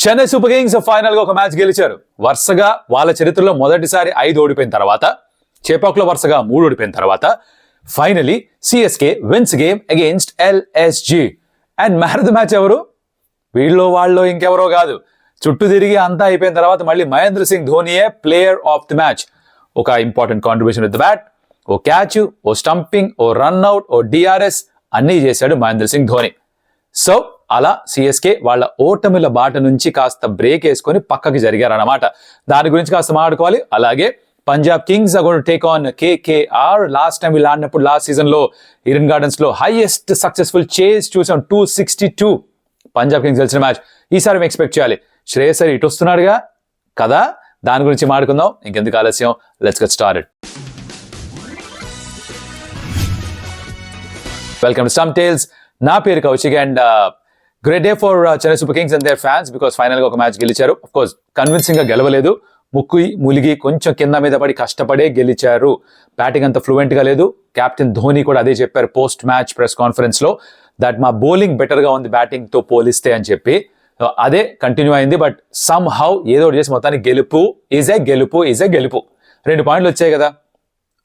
Chennai Super Kings final గా ఒక match గెలిచారు. వరుసగా వాళ్ళ చరిత్రలో మొదటిసారి 5 ఓడిపోయిన తర్వాత, చేపాకులో వరుసగా 3 ఓడిపోయిన తర్వాత finally CSK wins game against LSG. And man of the match ఎవరు? వీళ్ళు వాళ్ళు ఇంకెవరో కాదు. చుట్టూ తిరిగి అంతా అయిపోయిన తర్వాత మళ్ళీ మహేంద్ర సింగ్ ధోనియే ప్లేయర్ ఆఫ్ ది మ్యాచ్. ఒక important contribution with the bat, ఓ క్యాచ్, ఓ స్టంపింగ్, ఓ రన్అట్, ఓ డిఆర్ఎస్ అన్నీ చేశాడు మహేంద్ర సింగ్ ధోని. సో అలా సిఎస్కే వాళ్ళ ఓటమిల బాట నుంచి కాస్త బ్రేక్ వేసుకొని పక్కకి జరిగారన్నమాట. దాని గురించి కాస్త మాట్లాడుకోవాలి. అలాగే Punjab Kings are going to take on KKR. Last time వీళ్ళు ఆడినప్పుడు లాస్ట్ సీజన్ లో ఈడెన్ గార్డెన్స్ లో హైయెస్ట్ సక్సెస్ఫుల్ చేజ్ చూసాం, 262. పంజాబ్ కింగ్స్ గెలిచిన మ్యాచ్ ఈసారి మేము ఎక్స్పెక్ట్ చేయాలి. శ్రేయస్ అయ్యర్ ఇటు వస్తున్నాడుగా కదా, దాని గురించి మాట్లాడుకుందాం. ఇంకెందుకు ఆలస్యం, let's get started. Welcome to Stump Tales. నా పేరు Kaushik and great day for Chennai Super Kings and their fans because final గా ఒక మ్యాచ్ గెలిచారు. అఫ్ కోర్స్ కన్విన్సింగ్ గా గెలవలేదు, ములిగి కొంచెం కింద మీద పడి కష్టపడే గెలిచారు. బ్యాటింగ్ అంత ఫ్లూయెంట్ గా లేదు. కెప్టెన్ ధోని కూడా అదే చెప్పారు పోస్ట్ మ్యాచ్ ప్రెస్ కాన్ఫరెన్స్ లో, దట్ మా బౌలింగ్ బెటర్ గా ఉంది బ్యాటింగ్ తో పోలిస్తే అని చెప్పి. అదే కంటిన్యూ అయింది. బట్ సమ్ హౌ ఏదో చేసి మొత్తానికి గెలుపు ఈజ్ ఏ గెలుపు. 2 పాయింట్లు వచ్చాయి కదా,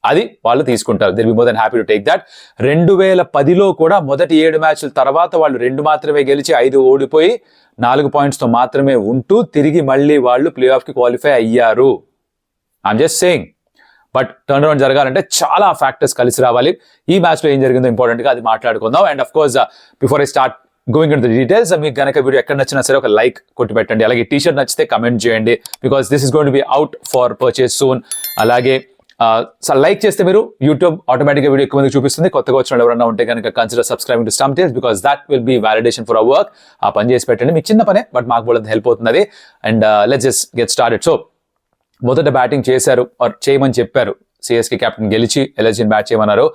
అది వాళ్ళు తీసుకుంటారు. They'll be more than happy to take that. 2010లో కూడా మొదటి 7 మ్యాచ్ల తర్వాత వాళ్ళు 2 మాత్రమే గెలిచి 5 ఓడిపోయి 4 పాయింట్స్ తో మాత్రమే ఉంటూ తిరిగి మళ్ళీ వాళ్ళు ప్లే ఆఫ్ కి క్వాలిఫై అయ్యారు. I'm just saying. But turn around జరగాలంటే చాలా ఫ్యాక్టర్స్ కలిసి రావాలి. ఈ మ్యాచ్ లో ఏం జరిగిందో ఇంపార్టెంట్ గా అది మాట్లాడుకుందాం. And of course before I start going in the details, మీకు గనక వీడియో ఎక్కడ నచ్చినా సరే ఒక లైక్ కొట్టి పెట్టండి. అలాగే టీ-షర్ట్ నచ్చితే కమెంట్ చేయండి because this is going to be out for purchase soon. అలాగే లైక్ చేస్తే మీరు యూట్యూబ్ ఆటోమేటిక్గా వీడియో ఎక్కువ మందికి చూపిస్తుంది. కొత్తగా వచ్చిన ఎవరైనా ఉంటే కనుక consider subscribing to Stump Tales because that will be validation for our work. ఆ పని చేసి పెట్టండి, మీకు చిన్న పనే బట్ మాకు కూడా హెల్ప్ అవుతుంది. And let's just get started. So మొదట బ్యాటింగ్ చేశారు, చేయమని చెప్పారు. సిఎస్కే కెప్టెన్ గెలిచి ఎల్ఎస్జీని బ్యాట్ చేయమన్నారు.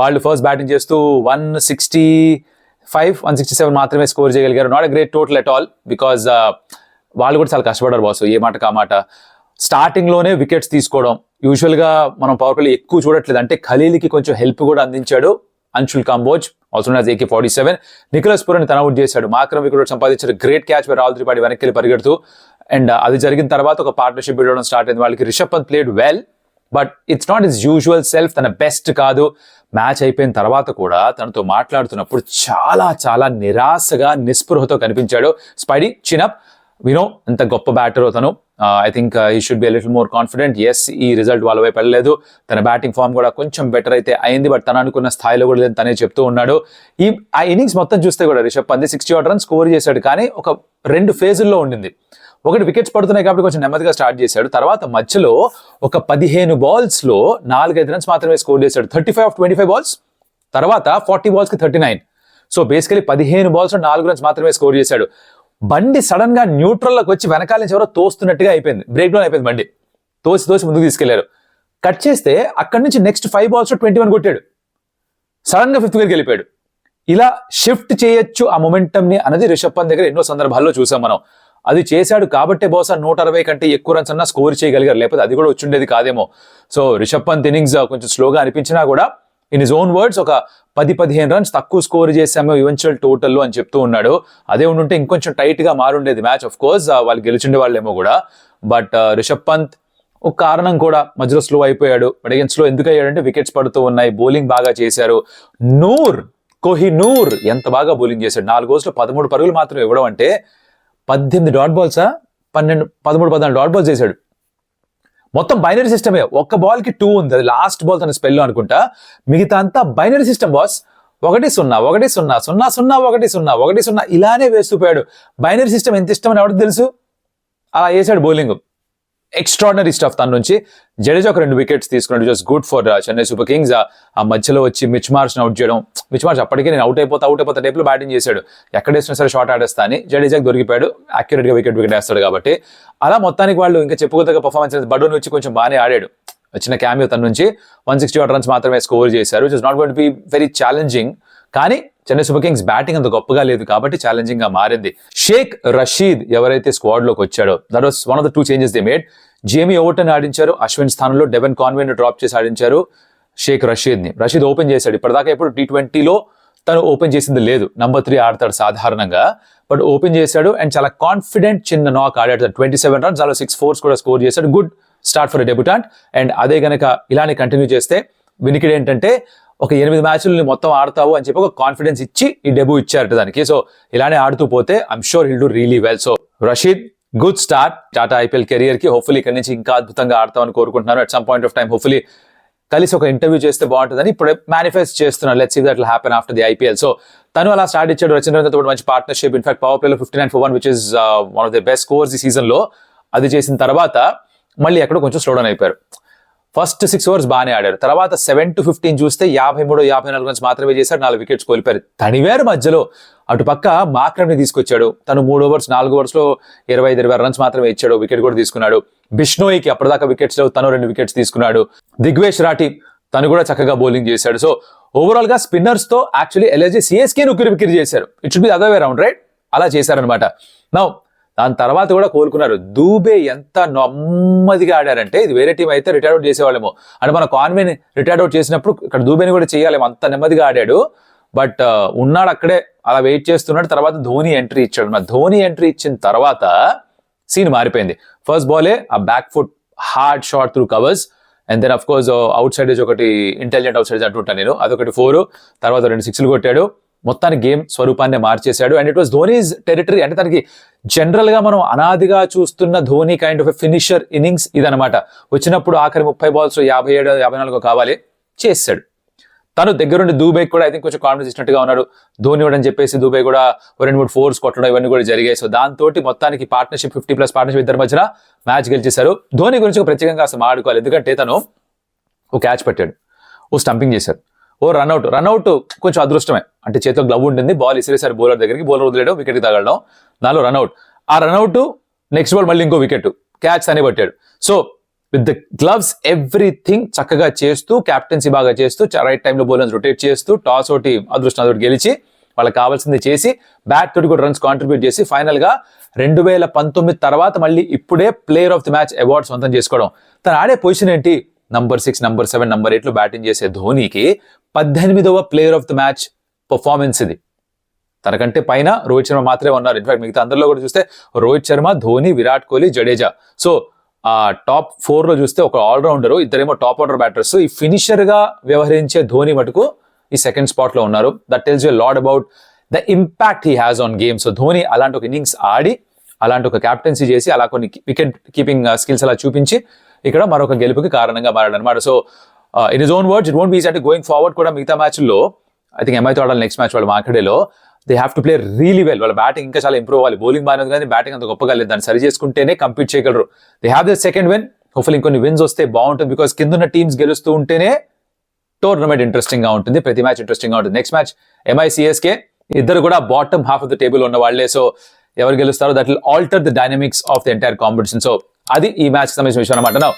వాళ్ళు ఫస్ట్ బ్యాటింగ్ చేస్తూ 165, 167 మాత్రమే స్కోర్ చేయగలిగారు. Not a great total at all because వాళ్ళు కూడా చాలా కష్టపడ్డారు బాస్. ఏ మాట కామాట స్టార్టింగ్ లోనే వికెట్స్ తీసుకోవడం. యూజువల్ గా మనం పవర్ ప్లే ఎక్కువ చూడట్లేదు, అంటే ఖలీల్కి కొంచెం హెల్ప్ కూడా అందించాడు Anshul Kamboj, also known as AK-47. Nicholas Pooran తన అవుట్ చేశాడు. మాత్రం వికెట్ సంపాదించాడు. Great catch by Rahul Tripathi వెనక్కి పరిగెడుతూ. అండ్ అది జరిగిన తర్వాత ఒక పార్ట్నర్షిప్ బిల్డ్ స్టార్ట్ అయింది వాళ్ళకి. Rishabh Pant played well but it's not his usual self, తన బెస్ట్ కాదు. మ్యాచ్ అయిపోయిన తర్వాత కూడా తనతో మాట్లాడుతున్నప్పుడు చాలా చాలా నిరాశగా నిస్పృహతో కనిపించాడు. స్పైడీ చినప్, వినో ఎంత గొప్ప బ్యాటర్ తను. I think he should be little more confident. Yes, ఈ రిజల్ట్ వాళ్ళ వైపు వెళ్ళలేదు. తన బ్యాటింగ్ ఫామ్ కూడా కొంచెం బెటర్ అయితే అయింది బట్ తను అనుకున్న స్థాయిలో కూడా లేదని తనే చెప్తూ ఉన్నాడు. ఆ ఇన్నింగ్స్ మొత్తం చూస్తే కూడా రిషబ్ పంత్ 60 రన్స్ స్కోర్ చేశాడు, కానీ ఒక 2 ఫేజుల్లో ఉండింది. ఒకటి వికెట్స్ పడుతున్నాయి కాబట్టి కొంచెం నెమ్మదిగా స్టార్ట్ చేశాడు. తర్వాత మధ్యలో ఒక 15 balls లో 4-5 రన్స్ మాత్రమే స్కోర్ చేశాడు. 35 of 25 balls, తర్వాత 40 balls కి 39. సో బేసికలీ 15 balls లో 4 runs మాత్రమే స్కోర్ చేశాడు. బండి సడన్ గా న్యూట్రల్ లోకి వచ్చి వెనకాల నుంచి ఎవరో తోస్తున్నట్టుగా అయిపోయింది. బ్రేక్ డౌన్ అయిపోయింది బండి. తోసి ముందుకు తీసుకెళ్లారు. కట్ చేస్తే అక్కడి నుంచి నెక్స్ట్ 5 balls లో 21 కొట్టాడు. సడన్ గా 5th వికెట్కి వెళ్ళిపోయాడు. ఇలా షిఫ్ట్ చేయొచ్చు ఆ మొమెంటమ్ ని అనేది రిషబ్ పంత్ దగ్గర ఎన్నో సందర్భాల్లో చూసాం మనం. అది చేశాడు కాబట్టే బహుశా 160 కంటే ఎక్కువ రన్స్ అన్నా స్కోర్ చేయగలిగారు, లేకపోతే అది కూడా వచ్చుండేది కాదేమో. సో రిషబ్ పంత్ ఇన్నింగ్స్ కొంచెం స్లోగా అనిపించినా కూడా ఇన్ హిజ్ ఓన్ వర్డ్స్ ఒక 10-15 రన్స్ తక్కువ స్కోర్ చేశాము ఈవెన్చువల్ టోటల్లో అని చెప్తూ ఉన్నాడు. అదే ఉండుంటే ఇంకొంచెం టైట్ గా మారుండేది మ్యాచ్. ఆఫ్ కోర్స్ వాళ్ళు గెలిచిండే వాళ్ళేమో కూడా. బట్ రిషబ్ పంత్ ఒక కారణం కూడా మధ్యలో స్లో అయిపోయాడు. బట్ అగైన్ స్లో ఎందుకు అయ్యాడంటే వికెట్స్ పడుతూ ఉన్నాయి, బౌలింగ్ బాగా చేశారు. కోహినూర్ ఎంత బాగా బౌలింగ్ చేశాడు. 4 overs లో 13 పరుగులు మాత్రం ఇవ్వడం అంటే 18 డాట్ బాల్సా 13-14 డాట్ బాల్స్ చేశాడు. మొత్తం బైనరీ సిస్టమే. ఒక్క బాల్ కి 2 ఉంది, అది లాస్ట్ బాల్ తన స్పెల్ అనుకుంటా. మిగతా అంతా బైనరీ సిస్టమ్ బాస్. 1-0 1-0 0-0 1-0 1-0 ఇలానే వేస్తూ పోయాడు. బైనరీ సిస్టమ్ ఎంత ఇష్టమని ఎవరికి తెలుసు. అలా వేసాడు బౌలింగ్. ఎక్స్ట్రాడినరీ స్టఫ్ తన నుంచి. జడేజా ఒక 2 వికెట్స్ తీసుకున్నాడు. Just good for Chennai Super Kings. ఆ మధ్యలో వచ్చి మిచ్ మార్ష్ అవుట్ చేయడం. మిచ్ మార్ష్ అప్పటికే నేను అవుట్ అయిపోతా టైప్లో బ్యాటింగ్ చేశాడు. ఎక్కడ వేసినా సరే షార్ట్ ఆడేస్తా అని జడేజాకి దొరికిపోయాడు. యాక్యురేట్ గా వికెట్ వేస్తాడు కాబట్టి. అలా మొత్తానికి వాళ్ళు ఇంకా చెప్పుకోదగ్గ పర్ఫార్మెన్స్. బడోని వచ్చి కొంచెం బాగానే ఆడాడు. వచ్చిన క్యామియో తన నుంచి 161 రన్స్ మాత్రమే స్కోర్ చేశారు. Which is not going to be very challenging. కానీ చెన్నై సూపర్ కింగ్స్ బ్యాటింగ్ అంత గొప్పగా లేదు కాబట్టి ఛాలెంజింగ్ గా మారింది. షేక్ రషీద్ ఎవరైతే స్క్వాడ్ లోకి వచ్చాడో, that was one of the 2 changes they made. Jamie Overton ఆడించారు, అశ్విన్ స్థానంలో డెవెన్ కాన్వే డ్రాప్ చేసి ఆడించారు షేక్ రషీద్ ని. రషీద్ ఓపెన్ చేశాడు. ఇప్పటిదాకా ఎప్పుడు T20లో తను ఓపెన్ చేసింది లేదు. నంబర్ 3 ఆడతాడు సాధారణంగా, బట్ ఓపెన్ చేశాడు అండ్ చాలా కాన్ఫిడెంట్ చిన్న నాక్ ఆడాడు. 27 runs, అలా 6 4s కూడా స్కోర్ చేశాడు. Good start for debutant. And అదే గనక ఇలానే కంటిన్యూ చేస్తే వినికిడ్ ఏంటంటే ఒక 8 మ్యాచ్లు మొత్తం ఆడతావు అని చెప్పి ఒక కాన్ఫిడెన్స్ ఇచ్చి ఈ డెబ్యూ ఇచ్చారట దానికి. సో ఇలానే ఆడుతూ పోతే I'm sure he'll do really well. So Rashid good start Tata IPL career కి. హోప్ఫుల్లీ ఇక్కడ నుంచి ఇంకా అద్భుతంగా ఆడతామని కోరుకుంటున్నాను. At some point of time hopefully కలిసి ఒక ఇంటర్వ్యూ చేస్తే బాగుంటుందని ఇప్పుడు మేనిఫెస్ట్ చేస్తున్నాను. Let's see that will happen after the IPL. So తను అలా స్టార్ట్ ఇచ్చాడు. రచనతో మంచి పార్ట్నర్షిప్. ఇన్ఫాక్ట్ పవర్ ప్లేలో 59 for 1 which is one of the best scores ఈ సీజన్ లో. అది చేసిన తర్వాత మళ్ళీ ఎక్కడో కొంచెం స్లో డౌన్ అయిపోయారు. ఫస్ట్ 6 overs బాగానే ఆడారు. తర్వాత 7 to 15 చూస్తే 53-54 runs మాత్రమే చేశారు. 4 wickets కోల్పోయారు. తనివేరు మధ్యలో అటుపక్క మాక్రమ్ ని తీసుకొచ్చాడు. తను 3 overs 4 overs లో 25-26 runs మాత్రమే ఇచ్చాడు. వికెట్ కూడా తీసుకున్నాడు. బిష్నోయికి అప్పటిదాకా వికెట్స్ లేవు, తను 2 wickets తీసుకున్నాడు. దిగ్వేష్ రాఠీ తను కూడా చక్కగా బౌలింగ్ చేశాడు. సో ఓవరాల్ గా స్పిన్నర్స్ తో యాక్చువల్లీ ఎల్ఎస్జీ సిఎస్కే ఉక్కిరి చేశారు. It should be other way round, right? అలా చేశారనమాట. నౌ దాని తర్వాత కూడా కోలుకున్నారు. దూబే ఎంత నెమ్మదిగా ఆడారంటే ఇది వేరే టీం అయితే రిటైర్ అవుట్ చేసేవాళ్ళేమో. అంటే మన కాన్వేని రిటైర్ అవుట్ చేసినప్పుడు ఇక్కడ దూబేని కూడా చేయాలేమో, అంత నెమ్మదిగా ఆడాడు. బట్ ఉన్నాడు అక్కడే, అలా వెయిట్ చేస్తున్నాడు. తర్వాత ధోని ఎంట్రీ ఇచ్చాడు. మన ధోని ఎంట్రీ ఇచ్చిన తర్వాత సీన్ మారిపోయింది. ఫస్ట్ బాలే ఆ back foot hard shot through covers and then of course outside ఒకటి ఇంటెలిజెంట్ అవుట్ సైడ్ అంటుంటాను నేను, అదొకటి 4, తర్వాత 2 6లు కొట్టాడు. మొత్తానికి గేమ్ స్వరూపాన్ని మార్చేశాడు. And it was Dhoni's territory. అంటే తనకి జనరల్ గా మనం అనాదిగా చూస్తున్న Dhoni kind of a finisher innings ఇదనమాట. వచ్చినప్పుడు ఆఖరి 30 balls 57-54 కావాలి, చేశాడు. తను దగ్గరుండి దూబేకి కూడా ఐ థింక్ కొంచెం కాన్ఫిడెన్స్ ఇచ్చినట్టుగా ఉన్నాడు. ధోని ఇవ్వడని చెప్పేసి దూబే కూడా 2-3 4s కొట్టడం ఇవన్నీ కూడా జరిగాయి. సో దాంతో మొత్తానికి పార్ట్నర్షిప్ 50+ పార్ట్నర్షిప్ ఇద్దరి మధ్యన మ్యాచ్ గెలిచేశారు. ధోని గురించి ఒక ప్రత్యేకంగా అసలు ఆడుకోవాలి. ఎందుకంటే తను ఓ క్యాచ్ పెట్టాడు, ఓ స్టంపింగ్ చేశాడు, ఓ రన్అట్ కొంచెం అదృష్టమే. అంటే చేతిలో గ్లవ్ ఉంటుంది, బాల్ ఇసిరేసారి బౌలర్ దగ్గరికి, బౌలర్ వదిలేయడం, వికెట్కి తగలడం, 4 రన్అట్. ఆ రన్అట్ నెక్స్ట్ బాల్ మళ్ళీ ఇంకో వికెట్, క్యాచ్ అనే పట్టాడు. So with the gloves everything చక్కగా చేస్తూ, క్యాప్టెన్సీ బాగా చేస్తూ, రైట్ టైంలో బౌలర్స్ రొటేట్ చేస్తూ, టాస్ ఒకటి అదృష్టం అదొకటి గెలిచి వాళ్ళకి కావాల్సింది చేసి బ్యాట్ తోటి కూడా రన్స్ కాంట్రిబ్యూట్ చేసి ఫైనల్ గా 2019 తర్వాత మళ్ళీ ఇప్పుడే player of the match award సొంతం చేసుకోవడం. తను ఆడే పొజిషన్ ఏంటి? నంబర్ 6, నంబర్ 7, నంబర్ 8 లో బ్యాటింగ్ చేసే ధోనికి 18వ player of the match performance ఇది. తనకంటే పైన రోహిత్ శర్మ మాత్రమే ఉన్నారు. ఇన్ఫాక్ట్ మిగతా అందరిలో కూడా చూస్తే రోహిత్ శర్మ, ధోని, విరాట్ కోహ్లీ, జడేజా. సో ఆ టాప్ 4 లో చూస్తే ఒక ఆల్రౌండర్, ఇద్దరేమో టాప్ ఆర్డర్ బ్యాటర్స్. ఈ ఫినిషర్ గా వ్యవహరించే ధోని మటుకు ఈ సెకండ్ స్పాట్ లో ఉన్నారు. That tells you lot about the impact he has on game. So Dhoni అలాంటి ఒక ఇన్నింగ్స్ ఆడి, అలాంటి ఒక క్యాప్టెన్సీ చేసి, అలా కొన్ని వికెట్ కీపింగ్ స్కిల్స్ అలా చూపించి ఇక్కడ మరొక గెలుపుకి కారణంగా మారాడు అనమాట. So in his own words, it won't be easy. అంటే గోయింగ్ ఫార్వర్డ్ కూడా మిగతా మ్యాచ్ల్లో ఐ థింక్ ఎంఐతో ఆడాలి నెక్స్ట్ మ్యాచ్ వాళ్ళు మాకడేలో. They have to play really well. వాళ్ళ బ్యాటింగ్ ఇంకా చాలా ఇంప్రూవ్ అవ్వాలి. బౌలింగ్ బాగానే ఉంది కానీ బ్యాటింగ్ అంత గొప్పగా లేదు. దాన్ని సరి చేసుకుంటేనే కంపీట్ చేయగలరు. They have the second win. Hopefully ఇంకొన్ని విన్స్ వస్తే బాగుంటుంది. బికాస్ కింద టీమ్స్ గెలుస్తూ ఉంటేనే టోర్నమెంట్ ఇంట్రెస్టింగ్ గా ఉంటుంది, ప్రతి మ్యాచ్ ఇంట్రెస్టింగ్ గా ఉంటుంది. నెక్స్ట్ మ్యాచ్ ఎంఐ సిఎస్కే, ఇద్దరు కూడా bottom half of the table ఉన్న వాళ్ళే. సో ఎవరు గెలుస్తారో that will alter the dynamics of the entire competition. So అది ఈ మ్యాచ్ సంబంధించిన విషయం అనమాట. నౌ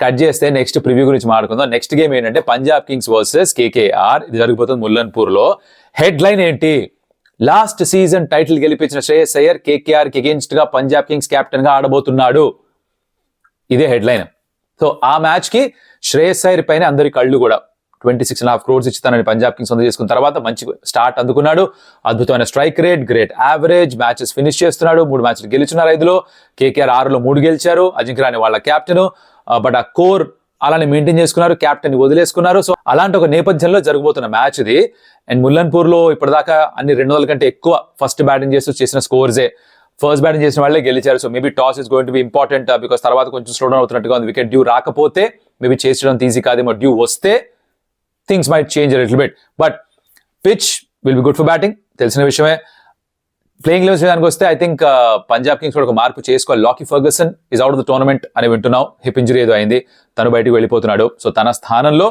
కట్ చేస్తే నెక్స్ట్ ప్రివ్యూ గురించి మాట్లాడుకుందాం. నెక్స్ట్ గేమ్ ఏంటంటే పంజాబ్ కింగ్స్ వర్సెస్ కేకేఆర్. ఇది జరిగిపోతుంది ముల్లన్పూర్ లో. హెడ్ లైన్ ఏంటి? లాస్ట్ సీజన్ టైటిల్ గెలిపించిన శ్రేయస్ అయ్యర్ కేకేఆర్ కి అగేన్స్ట్ గా పంజాబ్ కింగ్స్ కెప్టెన్ గా ఆడబోతున్నాడు. ఇదే హెడ్ లైన్. సో ఆ మ్యాచ్ కి శ్రేయస్ అయ్యర్ పైన అందరి కళ్ళు కూడా 26.5 crores ఇచ్చుతానని పంజాబ్ కింగ్స్ సొంతం చేసుకున్న తర్వాత మంచి స్టార్ట్ అందుకున్నాడు. అద్భుతమైన strike rate, great average, matches finish చేస్తున్నాడు. 3 మ్యాచ్లు గెలుచున్నారు 5లో. కేకేఆర్ 6లో 3 గెలిచారు. అజింక్య రాణి వాళ్ళ కెప్టెన్. బట్ ఆ కోర్ అలానే మెయింటైన్ చేసుకున్నారు, కెప్టెన్ వదిలేసుకున్నారు. సో అలాంటి ఒక నేపథ్యంలో జరగబోతున్న మ్యాచ్ ఇది. అండ్ ముల్లన్పూర్ లో ఇప్పటిదాకా అన్ని 200 కంటే ఎక్కువ ఫస్ట్ బ్యాటింగ్ చేస్తూ చేసిన స్కోర్సే. ఫస్ట్ బ్యాటింగ్ చేసిన వాళ్ళే గెలిచారు. So maybe toss is going to B important because తర్వాత కొంచెం స్లో డౌన్ అవుతున్నట్టుగా ఉంది. వికెట్ డ్యూ రాకపోతే మేబీ చేసడం ఈజీ కాదేమో. డ్యూ వస్తే things might change a little bit, but pitch will be good for batting. తెలిసిన విషయమే. ప్లేయింగ్ లెవెల్స్ విషయానికి వస్తే ఐ థింక్ పంజాబ్ కింగ్స్ కూడా ఒక మార్పు చేసుకోవాలి. Lockie Ferguson is out of the tournament అని వింటున్నాం. హిప్ ఇంజరీ ఏదో అయింది, తను బయటకు వెళ్ళిపోతున్నాడు. సో తన స్థానంలో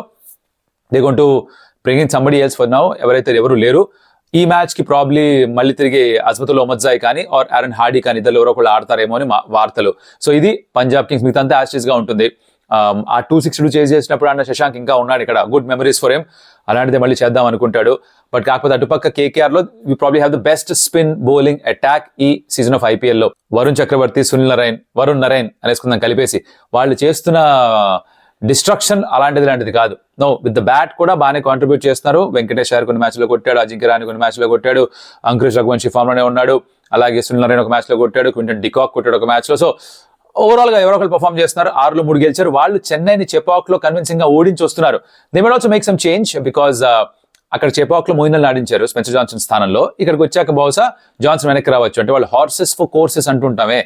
they going to bring in somebody else for now. ఎవరు లేరు ఈ మ్యాచ్ కి. ప్రాబ్లీ మళ్ళీ తిరిగి అజ్మతుల్ ఒమద్జాయ్ కానీ ఆర్ ఆరన్ హార్డీ కానీ ఇద్దరు ఎవరో ఒకళ్ళు ఆడతారేమో అని వార్తలు. సో ఇది పంజాబ్ కింగ్స్. మిగతా అంతా యాస్టీస్ గా ఉంటుంది. ఆ 262 చేజ్ చేసినప్పుడు అన్న శశాంక్ ఇంకా ఉన్నాడు ఇక్కడ. Good memories for him. అలాంటిదే మళ్ళీ చేద్దాం అనుకుంటాడు. బట్ కాకపోతే అటుపక్క కేకేఆర్ లో we probably have the best spin bowling attack ఈ సీజన్ ఆఫ్ ఐపీఎల్ లో. Varun Chakravarthy, Sunil Narine, Varun Narine అనేసుకుందాం కలిపేసి. వాళ్ళు చేస్తున్న డిస్ట్రక్షన్ అలాంటిది కాదు. నో, విత్ ద బ్యాట్ కూడా బాగానే కాంట్రిబ్యూట్ చేస్తున్నారు. వెంకటేష్ అయ్యర్ కొన్ని మ్యాచ్లో కొట్టాడు, అజింక్య రహానే కొన్ని మ్యాచ్లో కొట్టాడు, అంకుష్ రఘువంశీ ఫామ్ లోనే ఉన్నాడు, అలాగే సునీల్ నారాయణ ఒక మ్యాచ్లో కొట్టాడు, క్వింటన్ డికాక్ కొట్టాడు ఒక మ్యాచ్లో. సో ఓవరాల్ గా ఎవరో ఒకరు పర్ఫామ్ చేస్తున్నారు. 6లో 3 గెలిచారు. వాళ్ళు చెన్నైని చెపాక్ లో కన్విన్సింగ్ గా ఓడించి వస్తున్నారు. They might also make some change because అక్కడ చెపాక్ లో మోయిన్ అలీ ఆడించారు స్పెన్సర్ జాన్సన్ స్థానంలో. ఇక్కడికి వచ్చాక బహుశా జాన్సన్ వెనక్కి రావచ్చు. అంటే వాళ్ళు హార్సెస్ ఫర్ కోర్సెస్ అంటుంటామే,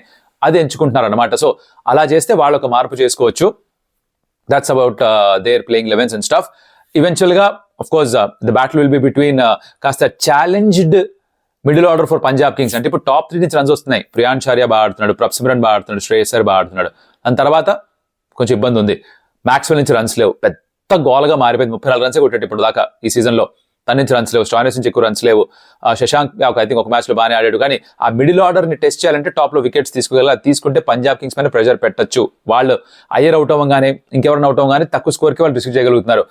అది ఎంచుకుంటున్నారు అనమాట. సో అలా చేస్తే వాళ్ళు ఒక మార్పు చేసుకోవచ్చు. That's about their playing 11s and stuff. Eventual గా of course the battle will be between కాస్త challenged middle order for Punjab kings. అంటే ఇప్పుడు టాప్ 3 నుంచి రన్స్ వస్తున్నాయి. ప్రియాంశ్ ఆర్య బాగా ఆడుతున్నాడు, ప్రప్సిమ్రన్ బాగా ఆడుతున్నాడు, శ్రేయస్ అయ్యర్ బాగా ఆడుతున్నాడు. దాని తర్వాత కొంచెం ఇబ్బంది ఉంది. మ్యాక్స్వెల్ నుంచి రన్స్ లేవు, పెద్ద గోల్గా మారిపోయింది. 34 రన్సే కొట్టాడు ఇప్పుడు దాకా ఈ సీజన్ లో. తన నుంచి రన్స్ లేవు, స్టాయినిస్ నుంచి ఎక్కువ రన్స్ లేవు. శశాంక్ ఐ థింక్ ఒక మ్యాచ్ లో బాగానే ఆడాడు. కానీ ఆ మిడిల్ ఆర్డర్ ని టెస్ట్ చేయాలంటే టాప్ లో వికెట్స్ తీసుకోగలరు. తీసుకుంటే పంజాబ్ కింగ్స్ పైన ప్రెషర్ పెట్టచ్చు. వాళ్ళు అయ్యర్ అవుట్ అవ్వగానే ఇంకెవరైనా అవుట్ అవ్వగానే తక్కువ స్కోర్కి వాళ్ళు రిసీవ్ చేయగలుగుతున్నారు.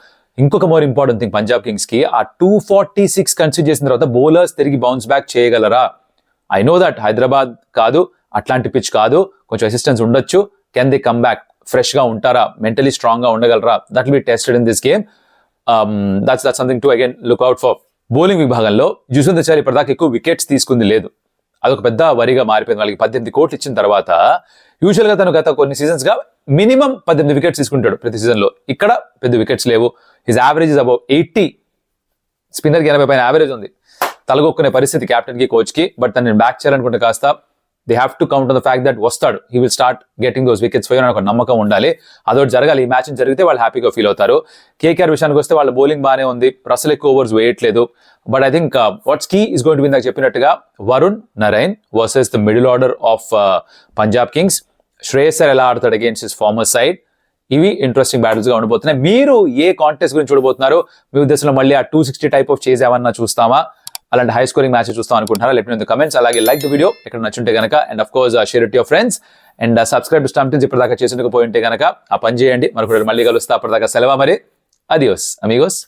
ఇంకొక more important thing, Punjab kings కి ఆ 246 కన్సిడర్ చేసిన తర్వాత బౌలర్స్ తిరిగి బౌన్స్ బ్యాక్ చేయగలరా? ఐ నో దట్ హైదరాబాద్ కాదు, అట్లాంటి పిచ్ కాదు, కొంచెం అసిస్టెన్స్ ఉండొచ్చు. Can they come back? Fresh గా ఉంటారా? మెంటలీ స్ట్రాంగ్ గా ఉండగలరా? That will be tested in this game. That's something to again look out for. Bowling విభాగంలో జస్వంత్ చహల్ ఇప్పటిదాకా ఎక్కువ వికెట్స్ తీసుకుంది లేదు. అదొక పెద్ద వరిగా మారిపోయింది. వాళ్ళకి 18 కోట్లు ఇచ్చిన తర్వాత యూజువల్ గా తను గత కొన్ని సీజన్స్ గా మినిమం 18 వికెట్స్ తీసుకుంటాడు ప్రతి సీజన్ లో. ఇక్కడ పెద్ద వికెట్స్ లేవు. His average is about 80. Spinner కి 80 పైన యావరేజ్ ఉంది. తలగొక్కునే పరిస్థితి కెప్టెన్ కి, కోచ్ కి. బట్ తను బ్యాక్ చేయాలనుకుంటే కాస్త they have to count on the fact that వస్తాడు, he will start getting those wickets for you అని ఒక నమ్మకం ఉండాలి. అదొకటి జరగాలి. ఈ మ్యాచ్ జరిగితే వాళ్ళు హ్యాపీగా ఫీల్ అవుతారు. కేకేఆర్ విషయానికి వస్తే వాళ్ళ బౌలింగ్ బాగానే ఉంది, రసల్ ఎక్కువ ఓవర్స్ వేయట్లేదు. But I think what's key is going to be నాకు చెప్పినట్టుగా Varun Narine versus the middle order of Punjab Kings. Shreyas Iyer ఎలా ఆడతాడు అగేన్స్ట్ హిస్ ఫార్మర్ సైడ్? ఇవి ఇంట్రెస్టింగ్ బ్యాటిల్స్ గా ఉండబోతున్నాయి. మీరు ఏ కాంటెస్ట్ గురించి చూడబోతున్నారు? మీ ఉద్దేశంలో మళ్ళీ ఆ 260 టైప్ ఆఫ్ చేజ్ ఏమన్నా చూస్తామా? అలాంటి హై స్కోరింగ్ మ్యాచ్ చూస్తాం అనుకుంటున్నారా? Let me know in the comments. అలాగే లైక్ ద వీడియో ఎక్కడ నచ్చుంటే గనక, and of course share it your friends, and subscribe to Stump Tips ఇప్పటిదాకా చేసేందుకు పోయి ఉంటే గనక ఆ పని చేయండి. మరొకటి మళ్ళీ కలుస్తా. అప్పటిదాకా సెలవా మరి. Adios Amigos.